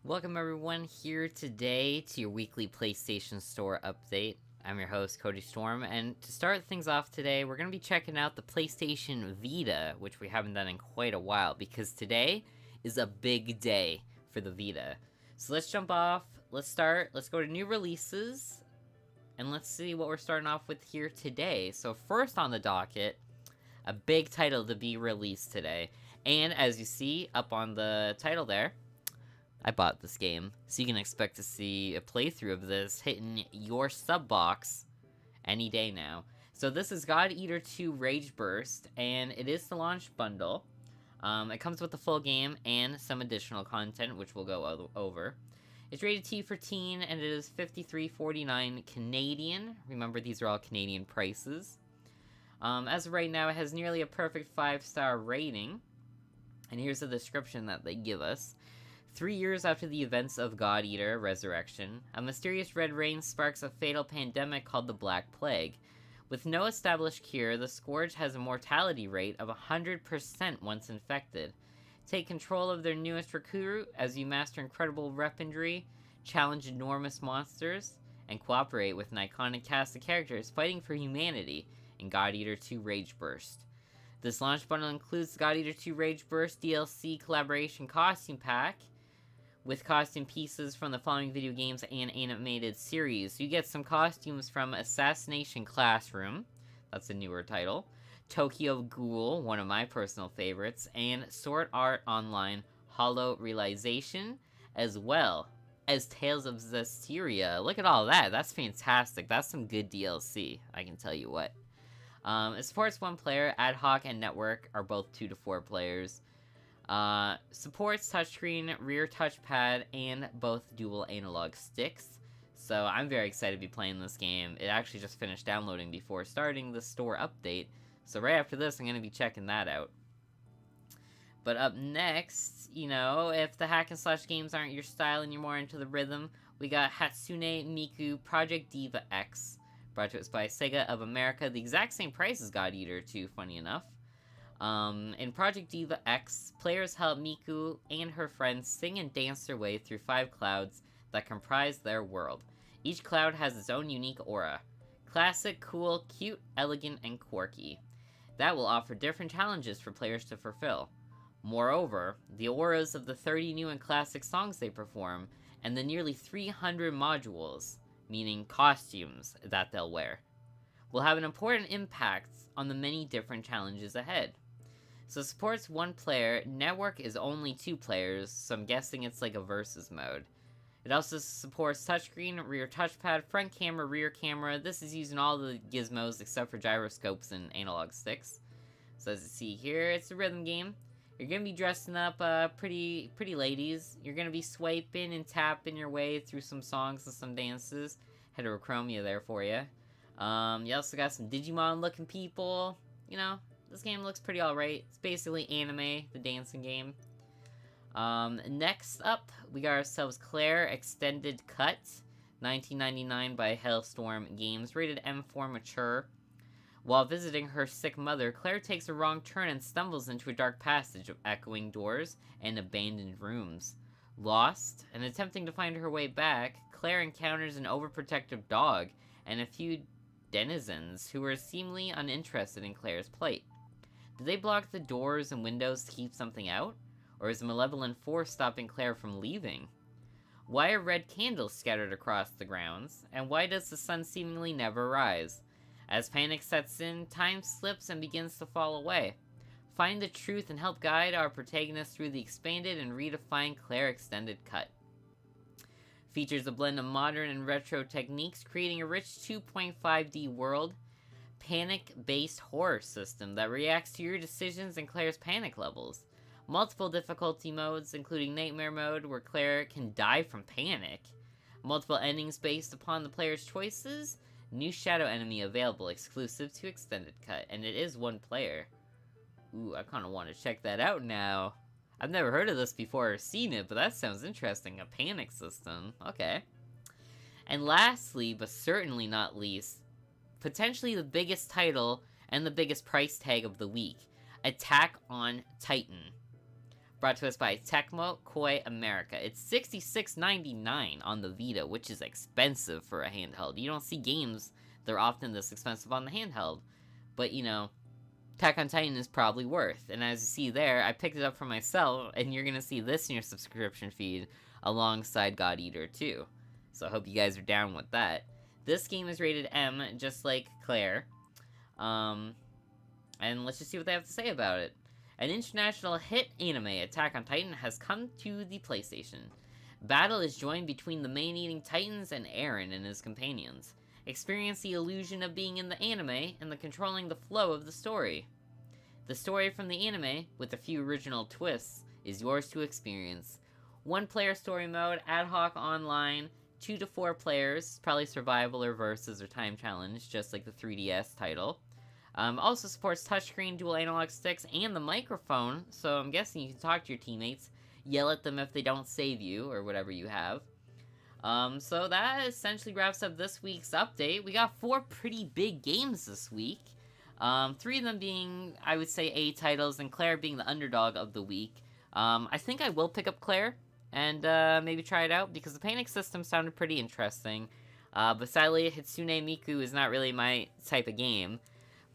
Welcome everyone here today to your weekly PlayStation Store update. I'm your host, Cody Storm, and to start things off today, we're going to be checking out the PlayStation Vita, which we haven't done in quite a while, because today is a big day for the Vita. So let's jump off, let's go to new releases, and let's see what we're starting off with here today. So first on the docket, a big title to be released today, and as you see up on the title there, I bought this game, so you can expect to see a playthrough of this hitting your sub box any day now. So this is God Eater 2 Rage Burst, and it is the launch bundle. It comes with the full game and some additional content, which we'll go over. It's rated T for teen, and it is $53.49 Canadian. Remember, these are all Canadian prices. As of right now, it has nearly a perfect 5-star rating. And here's the description that they give us. 3 years after the events of God Eater Resurrection, a mysterious red rain sparks a fatal pandemic called the Black Plague. With no established cure, the Scourge has a mortality rate of 100% once infected. Take control of their newest recruit as you master incredible weaponry, challenge enormous monsters, and cooperate with an iconic cast of characters fighting for humanity in God Eater 2 Rage Burst. This launch bundle includes the God Eater 2 Rage Burst DLC collaboration costume pack, with costume pieces from the following video games and animated series. You get some costumes from Assassination Classroom, that's a newer title, Tokyo Ghoul, one of my personal favorites, and Sword Art Online Hollow Realization, as well as Tales of Zestiria. Look at all that, that's fantastic. That's some good DLC, I can tell you what. It supports 1 player, ad hoc and network are both 2 to 4 players. Supports touchscreen, rear touchpad, and both dual analog sticks. So I'm very excited to be playing this game. It actually just finished downloading before starting the store update. So right after this, I'm going to be checking that out. But up next, if the hack and slash games aren't your style and you're more into the rhythm, we got Hatsune Miku Project Diva X. Brought to us by Sega of America. The exact same price as God Eater 2, funny enough. In Project Diva X, players help Miku and her friends sing and dance their way through 5 clouds that comprise their world. Each cloud has its own unique aura. Classic, cool, cute, elegant, and quirky. That will offer different challenges for players to fulfill. Moreover, the auras of the 30 new and classic songs they perform, and the nearly 300 modules, meaning costumes, that they'll wear, will have an important impact on the many different challenges ahead. So supports 1 player, network is only 2 players, so I'm guessing it's like a versus mode. It also supports touchscreen, rear touchpad, front camera, rear camera. This is using all the gizmos except for gyroscopes and analog sticks. So as you see here, it's a rhythm game. You're going to be dressing up pretty ladies. You're going to be swiping and tapping your way through some songs and some dances. Heterochromia there for you. You also got some Digimon looking people. This game looks pretty alright. It's basically anime, the dancing game. Next up, we got ourselves Claire Extended Cut, 1999 by Hailstorm Games, rated M4 Mature. While visiting her sick mother, Claire takes a wrong turn and stumbles into a dark passage of echoing doors and abandoned rooms. Lost, and attempting to find her way back, Claire encounters an overprotective dog and a few denizens who are seemingly uninterested in Claire's plight. Do they block the doors and windows to keep something out? Or is a malevolent force stopping Claire from leaving? Why are red candles scattered across the grounds? And why does the sun seemingly never rise? As panic sets in, time slips and begins to fall away. Find the truth and help guide our protagonist through the expanded and redefined Claire Extended Cut. Features a blend of modern and retro techniques, creating a rich 2.5D world. Panic-based horror system that reacts to your decisions and Claire's panic levels. Multiple difficulty modes, including Nightmare Mode, where Claire can die from panic. Multiple endings based upon the player's choices. New shadow enemy available, exclusive to Extended Cut, and it is 1 player. Ooh, I kind of want to check that out now. I've never heard of this before or seen it, but that sounds interesting. A panic system. Okay. And lastly, but certainly not least, potentially the biggest title and the biggest price tag of the week, Attack on Titan. brought to us by Tecmo Koei America. It's $66.99 on the Vita, which is expensive for a handheld. You don't see games that are often this expensive on the handheld. But, you know, Attack on Titan is probably worth. And as you see there, I picked it up for myself, and you're going to see this in your subscription feed alongside God Eater 2. So I hope you guys are down with that. This game is rated M, just like Claire. And let's just see what they have to say about it. An international hit anime, Attack on Titan, has come to the PlayStation. Battle is joined between the man-eating titans and Eren and his companions. Experience the illusion of being in the anime and the controlling the flow of the story. The story from the anime, with a few original twists, is yours to experience. 1-player story mode, ad hoc online, 2 to 4 players, probably survival or versus or time challenge, just like the 3DS title. Also supports touchscreen, dual analog sticks, and the microphone, so I'm guessing you can talk to your teammates, yell at them if they don't save you, or whatever you have. So that essentially wraps up this week's update. We got 4 pretty big games this week. 3 of them being, I would say, A titles, and Claire being the underdog of the week. I think I will pick up Claire, and maybe try it out, because the panic system sounded pretty interesting. But sadly, Hitsune Miku is not really my type of game.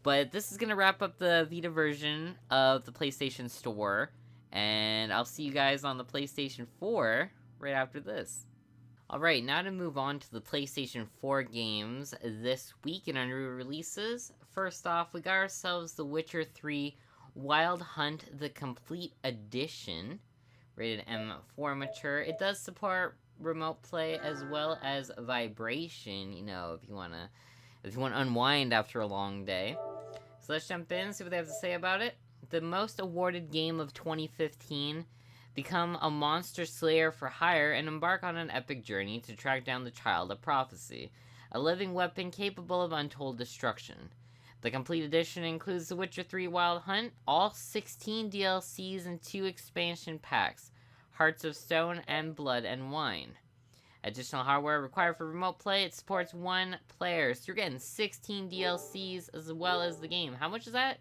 But this is going to wrap up the Vita version of the PlayStation Store, and I'll see you guys on the PlayStation 4 right after this. Alright, now to move on to the PlayStation 4 games this week in our new releases. First off, we got ourselves The Witcher 3 Wild Hunt The Complete Edition, rated M for mature. It does support remote play as well as vibration, you know, if you want to unwind after a long day. So let's jump in and see what they have to say about it. The most awarded game of 2015. Become a monster slayer for hire and embark on an epic journey to track down the Child of Prophecy, a living weapon capable of untold destruction. The complete edition includes The Witcher 3 Wild Hunt, all 16 DLCs and 2 expansion packs, Hearts of Stone and Blood and Wine. Additional hardware required for remote play. It supports 1 player, so you're getting 16 DLCs as well as the game. How much is that?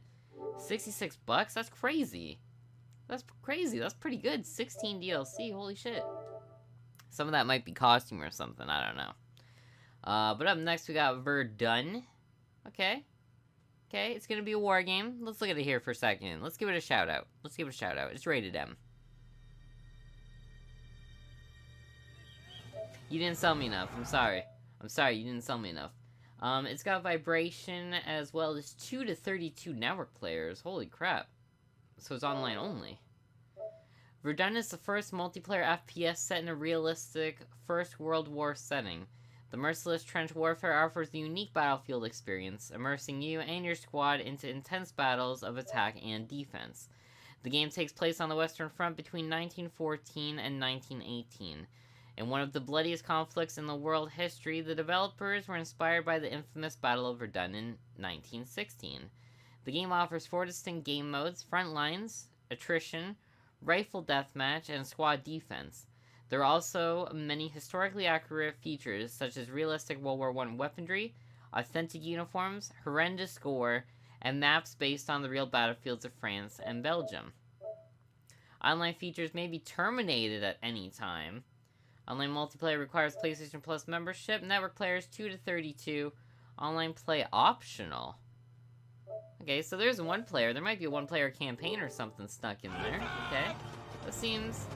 $66? That's crazy. That's crazy. That's pretty good. 16 DLC. Holy shit. Some of that might be costume or something. I don't know. But up next, we got Verdun. Okay. Okay, it's gonna be a war game. Let's look at it here for a second. Let's give it a shout out. It's rated M. You didn't sell me enough. I'm sorry, you didn't sell me enough. It's got vibration as well as 2 to 32 network players. Holy crap. So it's online only. Verdun is the first multiplayer FPS set in a realistic First World War setting. The merciless trench warfare offers a unique battlefield experience, immersing you and your squad into intense battles of attack and defense. The game takes place on the Western Front between 1914 and 1918. In one of the bloodiest conflicts in the world history, the developers were inspired by the infamous Battle of Verdun in 1916. The game offers 4 distinct game modes: Frontlines, Attrition, Rifle Deathmatch, and Squad Defense. There are also many historically accurate features, such as realistic World War I weaponry, authentic uniforms, horrendous gore, and maps based on the real battlefields of France and Belgium. Online features may be terminated at any time. Online multiplayer requires PlayStation Plus membership. Network players 2 to 32. Online play optional. Okay, so there's 1 player. There might be a 1-player campaign or something stuck in there. Okay, that seems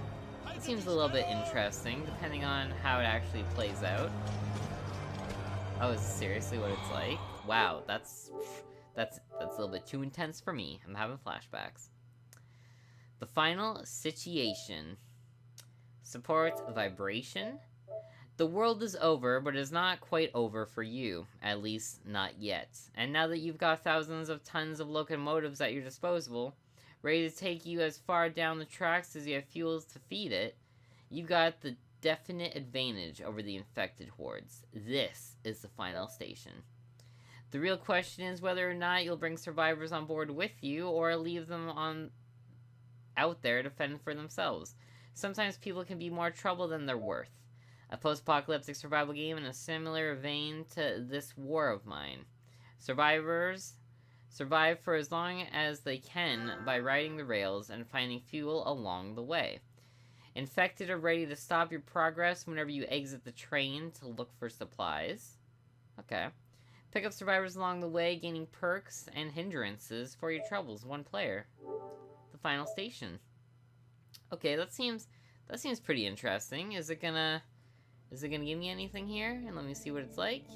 a little bit interesting, depending on how it actually plays out. Oh, is this seriously what it's like? Wow, that's a little bit too intense for me. I'm having flashbacks. The Final Situation. Supports vibration. The world is over, but it's not quite over for you. At least, not yet. And now that you've got thousands of tons of locomotives at your disposal, ready to take you as far down the tracks as you have fuels to feed it, you've got the definite advantage over the infected hordes. This is the final station. The real question is whether or not you'll bring survivors on board with you, or leave them out there to fend for themselves. Sometimes people can be more trouble than they're worth. A post-apocalyptic survival game in a similar vein to this war of mine. Survivors survive for as long as they can by riding the rails and finding fuel along the way. Infected are ready to stop your progress whenever you exit the train to look for supplies. Okay. Pick up survivors along the way, gaining perks and hindrances for your troubles. One player. The final station. Okay, that seems pretty interesting. Is it gonna give me anything here? And let me see what it's like.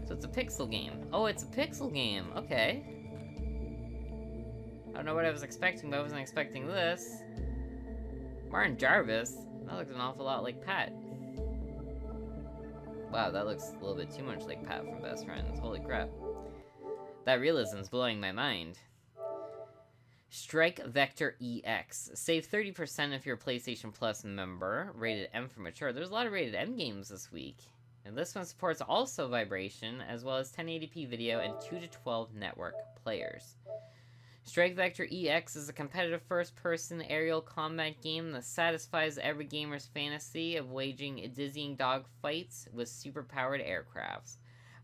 So it's a pixel game. Oh, it's a pixel game. Okay. I don't know what I was expecting, but I wasn't expecting this. Martin Jarvis? That looks an awful lot like Pat. Wow, that looks a little bit too much like Pat from Best Friends. Holy crap. That realism's blowing my mind. Strike Vector EX. Save 30% if you're a PlayStation Plus member. Rated M for mature. There's a lot of rated M games this week. And this one supports also vibration, as well as 1080p video and 2 to 12 network players. Strike Vector EX is a competitive first-person aerial combat game that satisfies every gamer's fantasy of waging dizzying dogfights with super-powered aircrafts.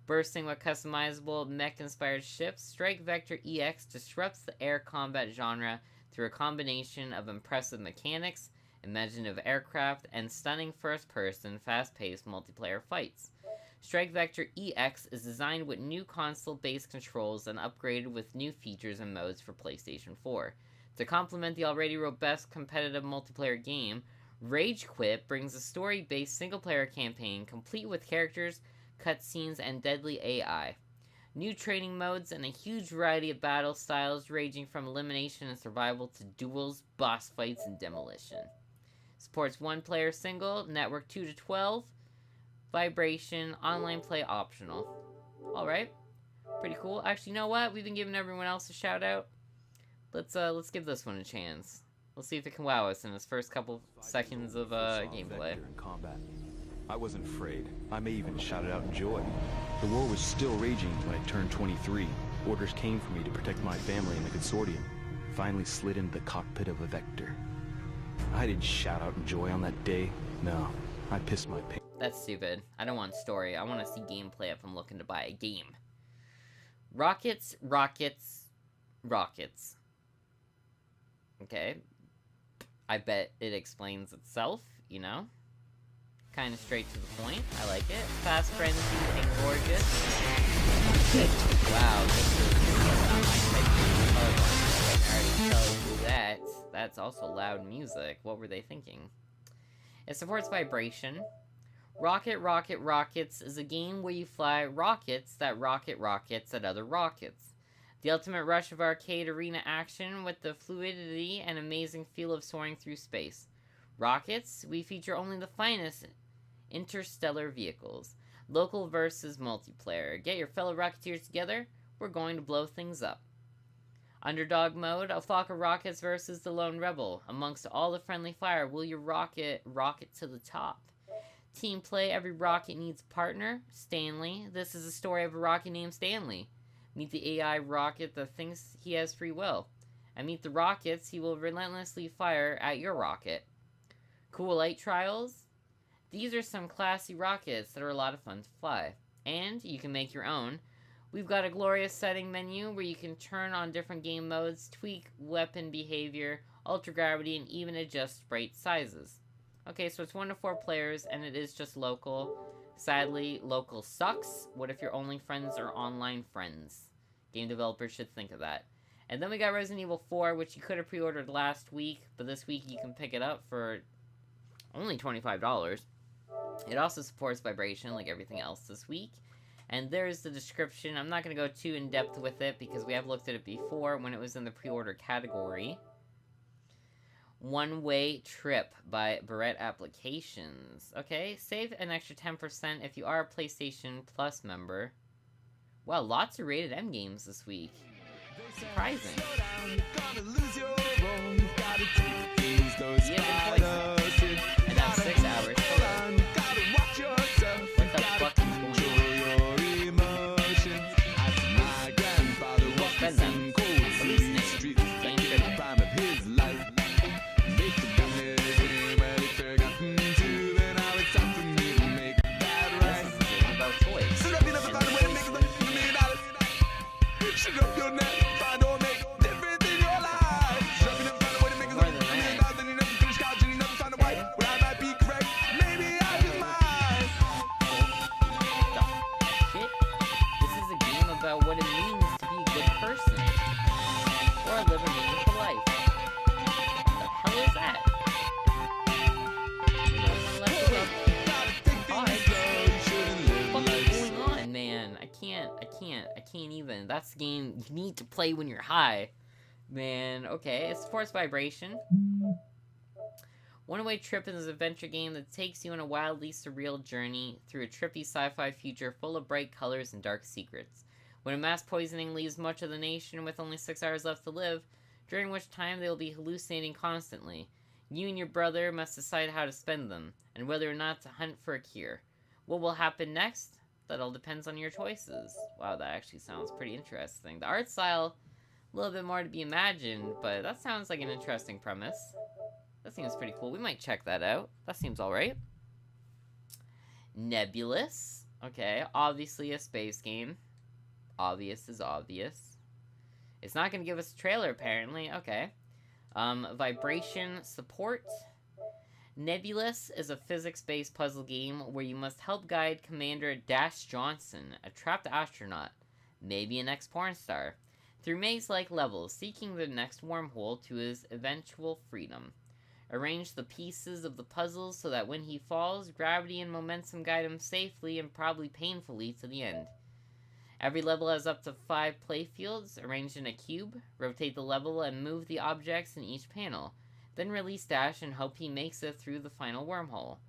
Bursting with customizable mech-inspired ships, Strike Vector EX disrupts the air combat genre through a combination of impressive mechanics, imaginative aircraft, and stunning first-person, fast-paced multiplayer fights. Strike Vector EX is designed with new console-based controls and upgraded with new features and modes for PlayStation 4. To complement the already robust competitive multiplayer game, Rage Quit brings a story-based single-player campaign complete with characters, cutscenes, and deadly AI. New training modes and a huge variety of battle styles ranging from elimination and survival to duels, boss fights, and demolition. Supports one-player single, network 2 to 12, vibration, online play optional. Alright. Pretty cool. Actually, you know what? We've been giving everyone else a shout out. Let's give this one a chance. Let's see if it can wow us in its first couple seconds of gameplay. I wasn't afraid. I may even shouted out in joy. The war was still raging when I turned 23. Orders came for me to protect my family and the consortium. Finally slid into the cockpit of a Vector. I didn't shout out in joy on that day. No, I pissed my pants. That's stupid. I don't want story. I want to see gameplay if I'm looking to buy a game. Rockets, rockets, rockets. Okay. I bet it explains itself, you know? Kind of straight to the point. I like it. Fast, frenzy, and gorgeous. Wow. I can already tell that. That's also loud music. What were they thinking? It supports vibration. Rocket, Rocket, Rockets is a game where you fly rockets that rocket rockets at other rockets. The ultimate rush of arcade arena action with the fluidity and amazing feel of soaring through space. Rockets, we feature only the finest interstellar vehicles. Local versus multiplayer. Get your fellow Rocketeers together, we're going to blow things up. Underdog mode, a flock of rockets versus the lone rebel. Amongst all the friendly fire, will your rocket to the top? Team play, every rocket needs a partner. Stanley, this is a story of a rocket named Stanley. Meet the AI rocket that thinks he has free will. And meet the rockets, he will relentlessly fire at your rocket. Cool light trials? These are some classy rockets that are a lot of fun to fly. And you can make your own. We've got a glorious setting menu where you can turn on different game modes, tweak weapon behavior, ultra-gravity, and even adjust sprite sizes. Okay, so it's 1 to 4 players, and it is just local. Sadly, local sucks. What if your only friends are online friends? Game developers should think of that. And then we got Resident Evil 4, which you could have pre-ordered last week, but this week you can pick it up for only $25. It also supports vibration like everything else this week. And there's the description. I'm not going to go too in-depth with it because we have looked at it before when it was in the pre-order category. One Way Trip by Barrett Applications. Okay, save an extra 10% if you are a PlayStation Plus member. Wow, lots of rated M games this week. Surprising. And that's 6 hours. What the fuck is going on? We'll spend them. Hallucinate. Game trivia. This is a game about toys. That's the game you need to play when you're high. Man, okay. It supports vibration. One-way trip is an adventure game that takes you on a wildly surreal journey through a trippy sci-fi future full of bright colors and dark secrets. When a mass poisoning leaves much of the nation with only 6 hours left to live, during which time they will be hallucinating constantly, you and your brother must decide how to spend them, and whether or not to hunt for a cure. What will happen next? That all depends on your choices. Wow, that actually sounds pretty interesting. The art style, a little bit more to be imagined, but that sounds like an interesting premise. That seems pretty cool. We might check that out. That seems alright. Nebulous. Okay, obviously a space game. Obvious is obvious. It's not going to give us a trailer, apparently. Okay. Vibration support. Nebulous is a physics-based puzzle game where you must help guide Commander Dash Johnson, a trapped astronaut, maybe an ex-porn star, through maze-like levels, seeking the next wormhole to his eventual freedom. Arrange the pieces of the puzzle so that when he falls, gravity and momentum guide him safely and probably painfully to the end. Every level has up to 5 playfields arranged in a cube. Rotate the level and move the objects in each panel. Then release Dash and hope he makes it through the final wormhole.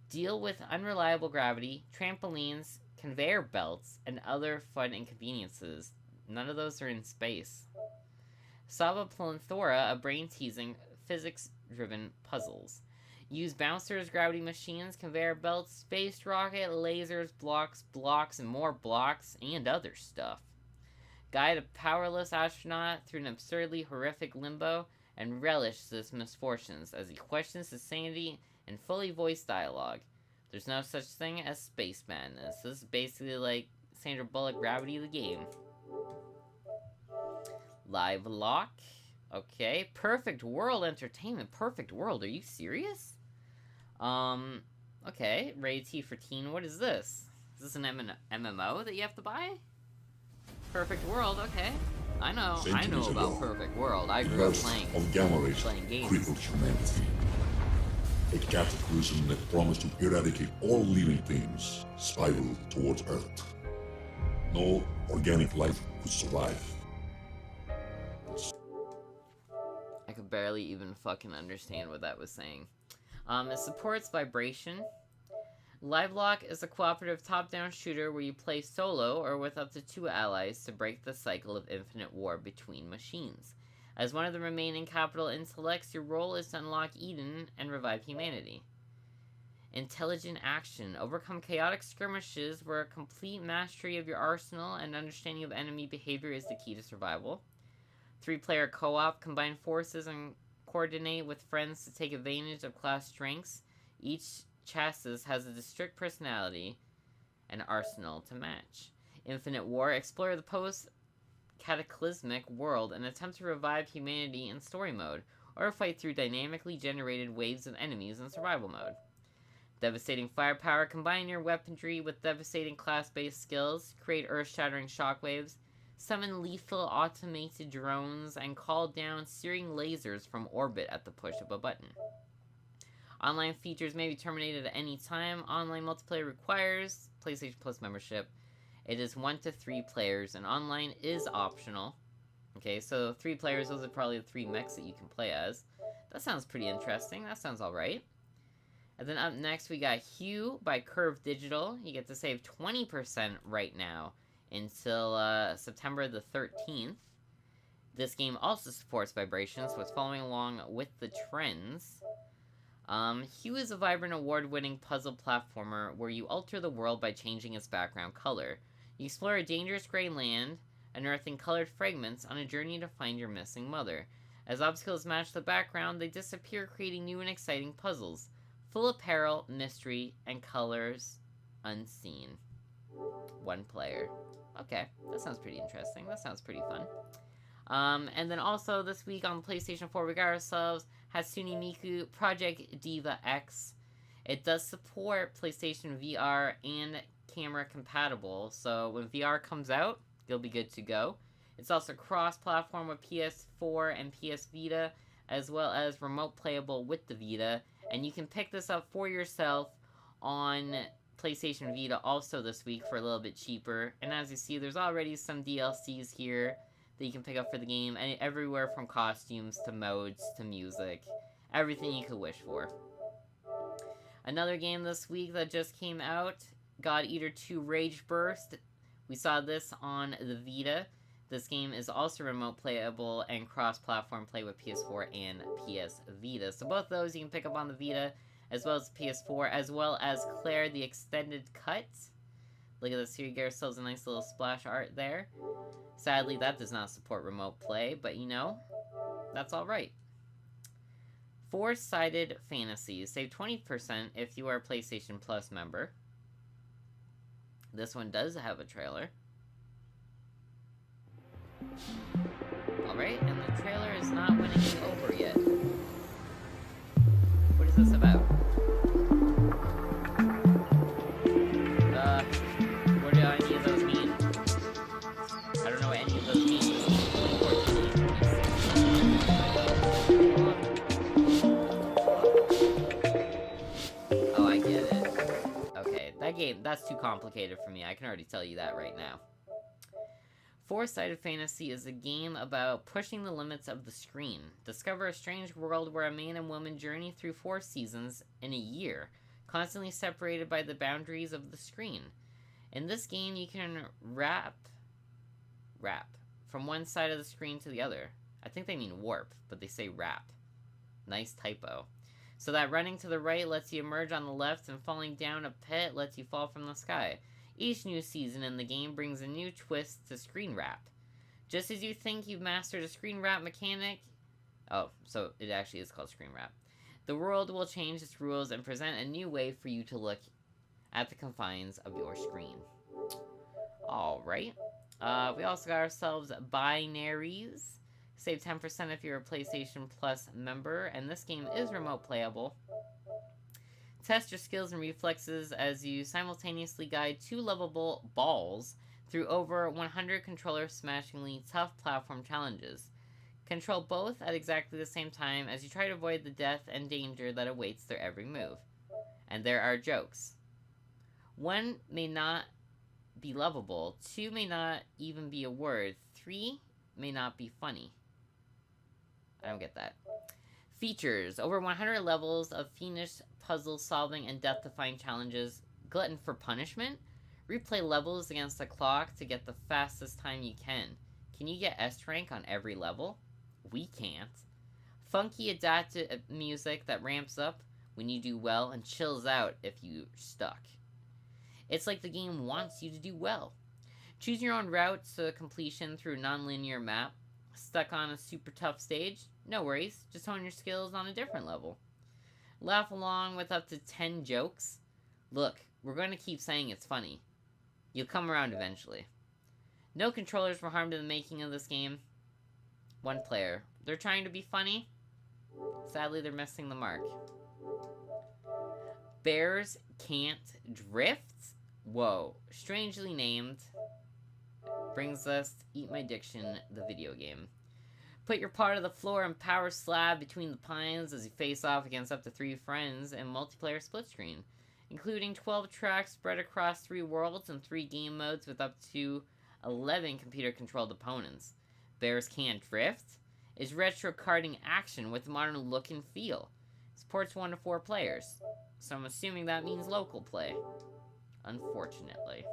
Deal with unreliable gravity, trampolines, conveyor belts, and other fun inconveniences. None of those are in space. Solve a plethora of brain-teasing, physics-driven puzzles. Use bouncers, gravity machines, conveyor belts, space rocket, lasers, blocks, and more blocks, and other stuff. Guide a powerless astronaut through an absurdly horrific limbo, and relish his misfortunes as he questions his sanity in fully voiced dialogue. There's no such thing as space madness. This is basically like Sandra Bullock Gravity the game. Live Lock. Okay. Perfect World Entertainment. Perfect World. Are you serious? Okay. Rated T for teen. What is this? Is this an MMO that you have to buy? Perfect World. Okay. I know about Perfect World. I grew up playing games. Crippled humanity. A cataclysm that promised to eradicate all living things spiraled towards Earth. No organic life could survive. I could barely even fucking understand what that was saying. It supports vibration. Livelock is a cooperative top-down shooter where you play solo or with up to 2 allies to break the cycle of infinite war between machines. As one of the remaining capital intellects, your role is to unlock Eden and revive humanity. Intelligent action. Overcome chaotic skirmishes where a complete mastery of your arsenal and understanding of enemy behavior is the key to survival. 3-player co-op. Combine forces and coordinate with friends to take advantage of class strengths. Each chassis has a distinct personality and arsenal to match. Infinite War. Explore the post-cataclysmic world and attempt to revive humanity in story mode, or fight through dynamically generated waves of enemies in survival mode. Devastating Firepower. Combine your weaponry with devastating class-based skills, create earth-shattering shockwaves, summon lethal automated drones, and call down searing lasers from orbit at the push of a button. Online features may be terminated at any time. Online multiplayer requires PlayStation Plus membership. It is 1 to 3 players, and online is optional. Okay, so 3 players, those are probably the 3 mechs that you can play as. That sounds pretty interesting. That sounds alright. And then up next, we got Hue by Curve Digital. You get to save 20% right now until September the 13th. This game also supports vibration, so it's following along with the trends. Hue is a vibrant, award-winning puzzle platformer where you alter the world by changing its background color. You explore a dangerous gray land, unearthing colored fragments on a journey to find your missing mother. As obstacles match the background, they disappear, creating new and exciting puzzles. Full of peril, mystery, and colors unseen. 1 player. Okay, that sounds pretty interesting. That sounds pretty fun. And then also this week on PlayStation 4, we got ourselves Hatsune Miku Project Diva X. It does support PlayStation VR and camera compatible, so when VR comes out, you'll be good to go. It's also cross-platform with PS4 and PS Vita, as well as remote playable with the Vita, and you can pick this up for yourself on PlayStation Vita also this week for a little bit cheaper. And as you see, there's already some DLCs here that you can pick up for the game, and everywhere from costumes to modes to music. Everything you could wish for. Another game this week that just came out, God Eater 2 Rage Burst. We saw this on the Vita. This game is also remote playable and cross-platform play with PS4 and PS Vita. So both those you can pick up on the Vita, as well as PS4, as well as Claire the Extended Cut. Look at this here, you get yourselves a nice little splash art there. Sadly, that does not support remote play, but you know, that's alright. Four-Sided Fantasies. Save 20% if you are a PlayStation Plus member. This one does have a trailer. Alright, and the trailer is not winning me over yet. What is this about? What do any of those mean? I don't know what any of those mean. Oh, I get it. Okay, that game, that's too complicated for me. I can already tell you that right now. Four-Sided Fantasy is a game about pushing the limits of the screen. Discover a strange world where a man and woman journey through 4 seasons in a year, constantly separated by the boundaries of the screen. In this game, you can wrap from one side of the screen to the other. I think they mean warp, but they say wrap. Nice typo. So that running to the right lets you emerge on the left, and falling down a pit lets you fall from the sky. Each new season in the game brings a new twist to screen wrap. Just as you think you've mastered a screen wrap mechanic... Oh, so it actually is called screen wrap. The world will change its rules and present a new way for you to look at the confines of your screen. Alright. We also got ourselves Binaries. Save 10% if you're a PlayStation Plus member, and this game is remote playable. Test your skills and reflexes as you simultaneously guide 2 lovable balls through over 100 controller-smashingly tough platform challenges. Control both at exactly the same time as you try to avoid the death and danger that awaits their every move. And there are jokes. 1 may not be lovable, 2 may not even be a word, 3 may not be funny. I don't get that. Features. Over 100 levels of fiendish puzzle solving and death-defying challenges. Glutton for punishment? Replay levels against the clock to get the fastest time you can. Can you get S rank on every level? We can't. Funky adapted music that ramps up when you do well and chills out if you're stuck. It's like the game wants you to do well. Choose your own route to completion through a non-linear map. Stuck on a super tough stage? No worries, just hone your skills on a different level. Laugh along with up to 10 jokes? Look, we're going to keep saying it's funny. You'll come around eventually. No controllers were harmed in the making of this game. 1 player. They're trying to be funny? Sadly, they're missing the mark. Bears Can't Drift? Whoa. Strangely named. Brings us to Eat My Diction, the video game. Put your part of the floor and power slab between the pines as you face off against up to 3 friends in multiplayer split screen, including 12 tracks spread across 3 worlds and 3 game modes with up to 11 computer-controlled opponents. Bears Can't Drift is retro karting action with a modern look and feel. Supports 1 to 4 players, so I'm assuming that means local play. Unfortunately.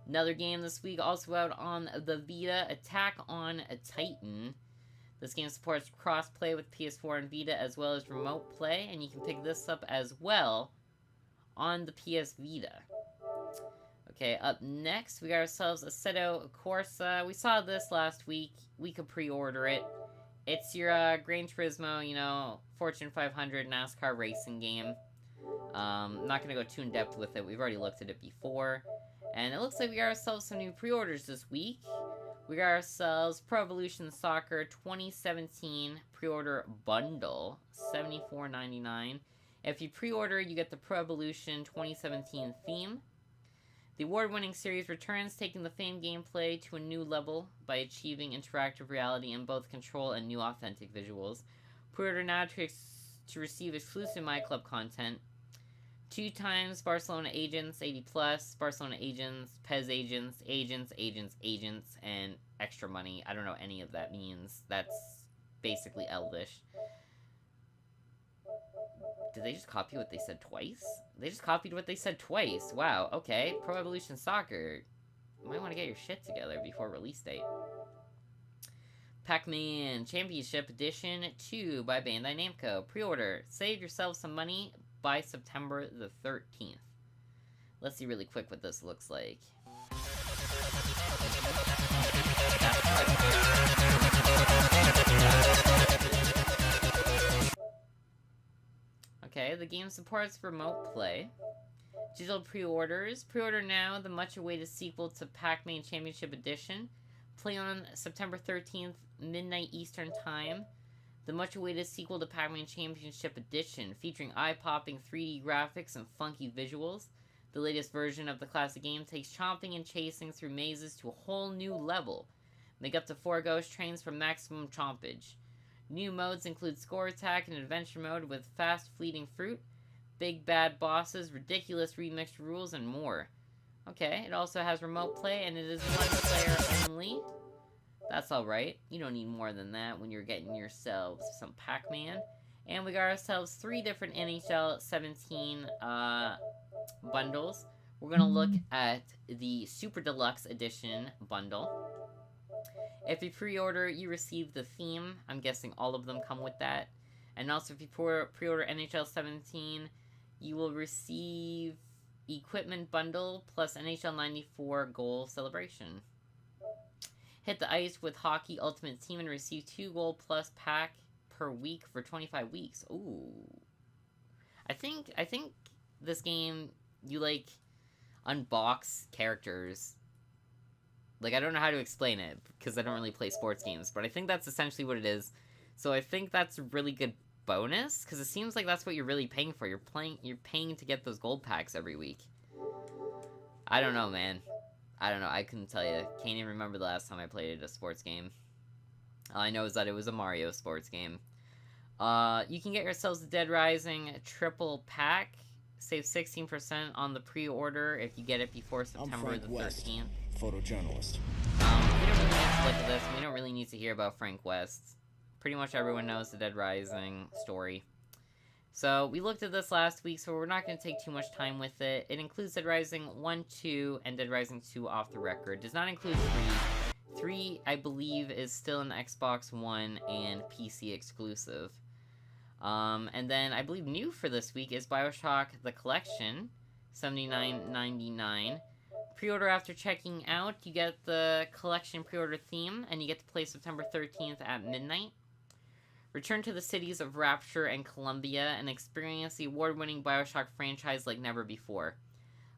Another game this week also out on the Vita, Attack on Titan. This game supports cross-play with PS4 and Vita as well as remote play, and you can pick this up as well on the PS Vita. Okay, up next, we got ourselves Assetto Corsa. We saw this last week. We could pre-order it. It's your Gran Turismo, you know, Fortune 500 NASCAR racing game. I'm not going to go too in-depth with it. We've already looked at it before. And it looks like we got ourselves some new pre-orders this week. We got ourselves Pro Evolution Soccer 2017 pre-order bundle, $74.99. If you pre-order, you get the Pro Evolution 2017 theme. The award-winning series returns, taking the famed gameplay to a new level by achieving interactive reality in both control and new authentic visuals. Pre-order now to receive exclusive My Club content. 2 times Barcelona agents, 80 plus, Barcelona agents, Pez agents, and extra money. I don't know what any of that means. That's basically Elvish. Did they just copy what they said twice? They just copied what they said twice. Wow, okay. Pro Evolution Soccer. You might want to get your shit together before release date. Pac-Man Championship Edition 2 by Bandai Namco. Pre-order. Save yourself some money by September the 13th. Let's see really quick what this looks like. Okay, the game supports remote play. Digital pre-orders. Pre-order now the much-awaited sequel to Pac-Man Championship Edition. Play on September 13th, midnight Eastern Time. The much-awaited sequel to Pac-Man Championship Edition, featuring eye-popping 3D graphics and funky visuals. The latest version of the classic game takes chomping and chasing through mazes to a whole new level. Make up to 4 ghost trains for maximum chompage. New modes include Score Attack and Adventure Mode with fast fleeting fruit, big bad bosses, ridiculous remixed rules, and more. Okay, it also has remote play, and it is one player only. That's alright. You don't need more than that when you're getting yourselves some Pac-Man. And we got ourselves 3 different NHL 17 bundles. We're going to look at the Super Deluxe Edition bundle. If you pre-order, you receive the theme. I'm guessing all of them come with that. And also, if you pre-order NHL 17, you will receive Equipment Bundle plus NHL 94 Goal Celebration. Hit the ice with Hockey Ultimate Team and receive 2 goal plus pack per week for 25 weeks. Ooh. I think this game, you, like, unbox characters. Like, I don't know how to explain it, because I don't really play sports games, but I think that's essentially what it is. So I think that's a really good bonus, because it seems like that's what you're really paying for. You're paying to get those gold packs every week. I don't know, man. I don't know. I couldn't tell you. Can't even remember the last time I played a sports game. All I know is that it was a Mario sports game. You can get yourselves the Dead Rising triple pack. Save 16% on the pre-order if you get it before September the 13th. Photojournalist. We don't really need to look at this. We don't really need to hear about Frank West. Pretty much everyone knows the Dead Rising story. So, we looked at this last week, so we're not going to take too much time with it. It includes Dead Rising 1, 2, and Dead Rising 2 off the record. Does not include 3. 3, I believe, is still an Xbox One and PC exclusive. And then, I believe new for this week is BioShock The Collection, $79.99. Pre-order after checking out, you get the collection pre-order theme, and you get to play September 13th at midnight. Return to the cities of Rapture and Columbia and experience the award-winning BioShock franchise like never before.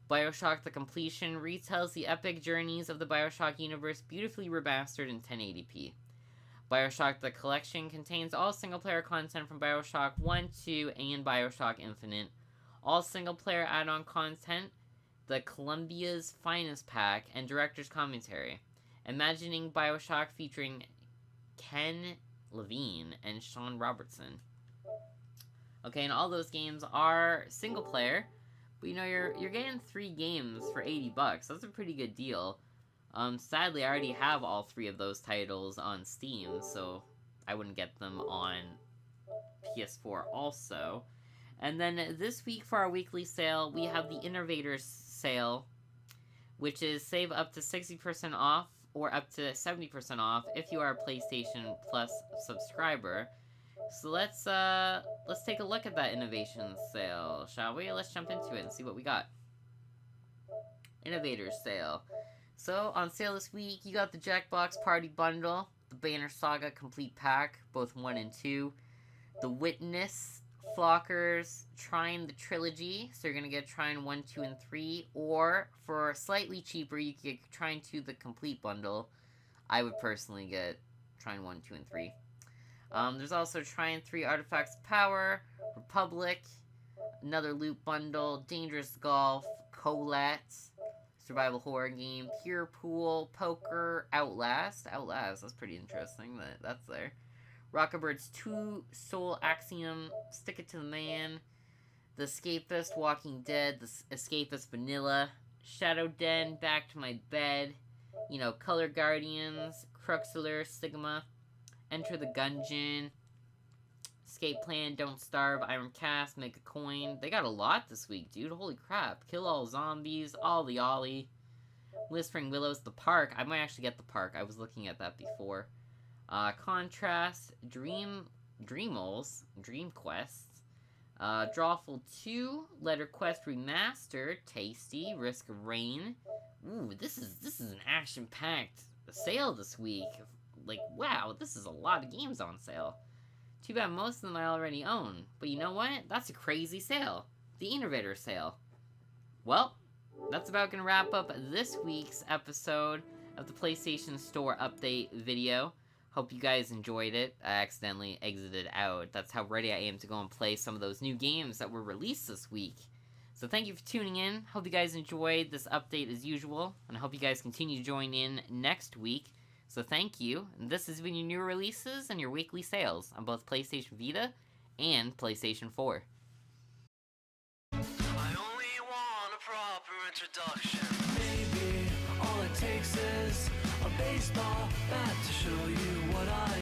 BioShock The Completion retells the epic journeys of the BioShock universe beautifully remastered in 1080p. BioShock The Collection contains all single-player content from BioShock 1, 2, and BioShock Infinite. All single-player add-on content, the Columbia's Finest Pack, and Director's Commentary. Imagining BioShock featuring Ken Levine and Sean Robertson. Okay, and all those games are single-player, but you know, you're getting 3 games for $80. That's a pretty good deal. Sadly, I already have all 3 of those titles on Steam, so I wouldn't get them on PS4 also. And then this week for our weekly sale, we have the Innovators sale, which is save up to 60% off or up to 70% off if you are a PlayStation Plus subscriber. So let's take a look at that Innovation sale, shall we? Let's jump into it and see what we got. Innovators sale. So, on sale this week, you got the Jackbox Party Bundle, the Banner Saga Complete Pack, both 1 and 2, the Witness, Flockers, Trine the Trilogy, so you're going to get Trine 1, 2, and 3, or, for slightly cheaper, you can get Trine 2 the Complete Bundle. I would personally get Trine 1, 2, and 3. There's also Trine 3 Artifacts of Power, Republic, another Loot Bundle, Dangerous Golf, Colette, survival horror game, Pure Pool, Poker, Outlast, that's pretty interesting that that's there. Rockabirds 2, Soul Axiom, Stick It to the Man, The Escapist, Walking Dead, The Escapist Vanilla, Shadow Den, Back to My Bed, Color Guardians, Cruxler, Stigma, Enter the Gungeon, Escape Plan, Don't Starve, Iron Cast, Make a Coin. They got a lot this week, dude. Holy crap. Kill All Zombies, Ollie Ollie, Whispering Willows, The Park. I might actually get The Park. I was looking at that before. Contrast, Dreamals, Dream Quests, Drawful 2, Letter Quest Remastered, Tasty, Risk of Rain. Ooh, this is an action-packed sale this week. Like, wow, this is a lot of games on sale. Too bad most of them I already own. But you know what? That's a crazy sale. The Innovators sale. Well, that's about gonna wrap up this week's episode of the PlayStation Store update video. Hope you guys enjoyed it. I accidentally exited out. That's how ready I am to go and play some of those new games that were released this week. So thank you for tuning in. Hope you guys enjoyed this update as usual. And I hope you guys continue to join in next week. So thank you. And this has been your new releases and your weekly sales on both PlayStation Vita and PlayStation 4. I only want a proper introduction. Maybe all it takes is a baseball bat to show you what I